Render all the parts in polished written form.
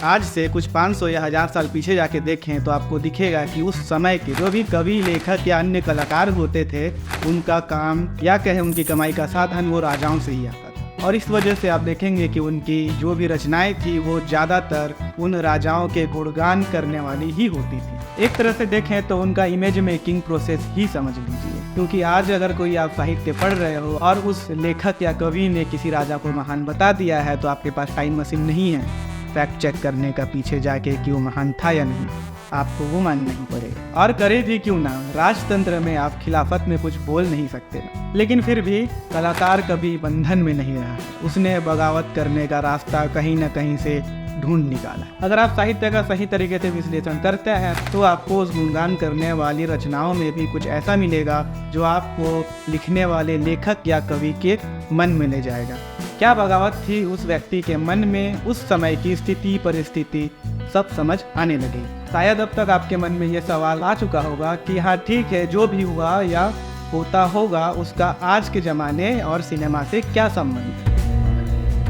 आज से कुछ 500 या 1000 साल पीछे जाके देखें तो आपको दिखेगा कि उस समय के जो भी कवि, लेखक या अन्य कलाकार होते थे, उनका काम या कहें उनकी कमाई का साधन वो राजाओं से ही आता था। और इस वजह से आप देखेंगे कि उनकी जो भी रचनाएं थी वो ज़्यादातर उन राजाओं के गुणगान करने वाली ही होती थी। एक तरह से देखें तो उनका इमेज मेकिंग प्रोसेस ही समझ लीजिए, क्योंकि आज अगर कोई आप साहित्य पढ़ रहे हो और उस लेखक या कवि ने किसी राजा को महान बता दिया है तो आपके पास टाइम मशीन नहीं है फैक्ट चेक करने का पीछे जाके कि वो महान था या नहीं, आपको वो मानना ही पड़ेगा। और करे भी क्यों ना, राजतंत्र में आप खिलाफत में कुछ बोल नहीं सकते ना। लेकिन फिर भी कलाकार कभी बंधन में नहीं रहा, उसने बगावत करने का रास्ता कहीं ना कहीं से ढूंढ निकाला। अगर आप साहित्य का सही तरीके से विश्लेषण करते हैं तो आपको उस गुणगान करने वाली रचनाओं में भी कुछ ऐसा मिलेगा जो आपको लिखने वाले लेखक या कवि के मन में ले जाएगा। क्या बगावत थी उस व्यक्ति के मन में, उस समय की स्थिति परिस्थिति सब समझ आने लगे। शायद अब तक आपके मन में ये सवाल आ चुका होगा कि हाँ ठीक है, जो भी हुआ या होता होगा उसका आज के ज़माने और सिनेमा से क्या संबंध।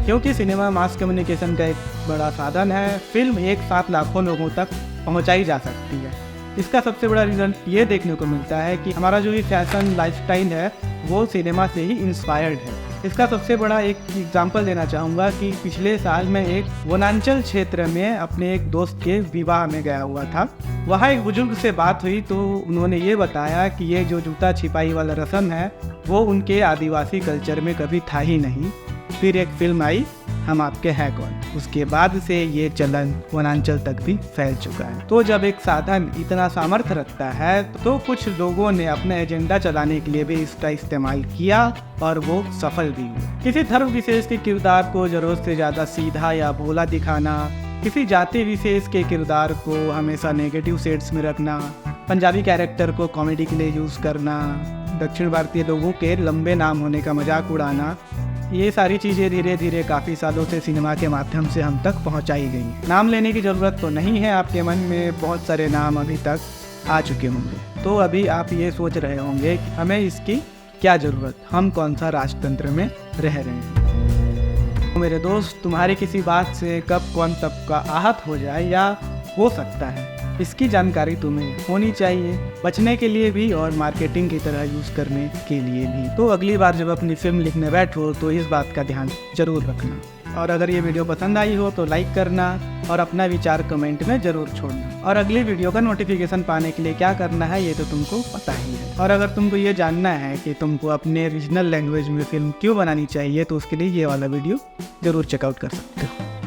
क्योंकि सिनेमा मास कम्युनिकेशन का एक बड़ा साधन है, फिल्म एक साथ लाखों लोगों तक पहुंचाई जा सकती है। इसका सबसे बड़ा रीज़न ये देखने को मिलता है कि हमारा जो भी फैशन लाइफस्टाइल है वो सिनेमा से ही इंस्पायर्ड है। इसका सबसे बड़ा एक एग्जांपल देना चाहूँगा कि पिछले साल मैं एक वनांचल क्षेत्र में अपने एक दोस्त के विवाह में गया हुआ था। वहाँ एक बुजुर्ग से बात हुई तो उन्होंने ये बताया कि ये जो जूता छिपाई वाला रस्म है वो उनके आदिवासी कल्चर में कभी था ही नहीं। फिर एक फिल्म आई हम आपके हैं कौन, उसके बाद से ये चलन वनांचल तक भी फैल चुका है। तो जब एक साधन इतना सामर्थ्य रखता है तो कुछ लोगों ने अपना एजेंडा चलाने के लिए भी इसका इस्तेमाल किया और वो सफल भी हुए। किसी धर्म विशेष के किरदार को जरूरत से ज़्यादा सीधा या भोला दिखाना, किसी जाति विशेष के किरदार को हमेशा नेगेटिव शेड्स में रखना, पंजाबी कैरेक्टर को कॉमेडी के लिए यूज़ करना, दक्षिण भारतीय लोगों के लंबे नाम होने का मजाक उड़ाना, ये सारी चीज़ें धीरे धीरे काफ़ी सालों से सिनेमा के माध्यम से हम तक पहुंचाई गई हैं। नाम लेने की ज़रूरत तो नहीं है, आपके मन में बहुत सारे नाम अभी तक आ चुके होंगे। तो अभी आप ये सोच रहे होंगे कि हमें इसकी क्या ज़रूरत, हम कौन सा राजतंत्र में रह रहे हैं। तो मेरे दोस्त, तुम्हारी किसी बात से कब कौन सबका आहत हो जाए या हो सकता है, इसकी जानकारी तुम्हें होनी चाहिए, बचने के लिए भी और मार्केटिंग की तरह यूज़ करने के लिए भी। तो अगली बार जब अपनी फिल्म लिखने बैठो तो इस बात का ध्यान जरूर रखना। और अगर ये वीडियो पसंद आई हो तो लाइक करना और अपना विचार कमेंट में ज़रूर छोड़ना। और अगली वीडियो का नोटिफिकेशन पाने के लिए क्या करना है ये तो तुमको पता ही है। और अगर तुमको ये जानना है कि तुमको अपने रीजनल लैंग्वेज में फिल्म क्यों बनानी चाहिए तो उसके लिए ये वाला वीडियो ज़रूर चेकआउट कर सकते हो।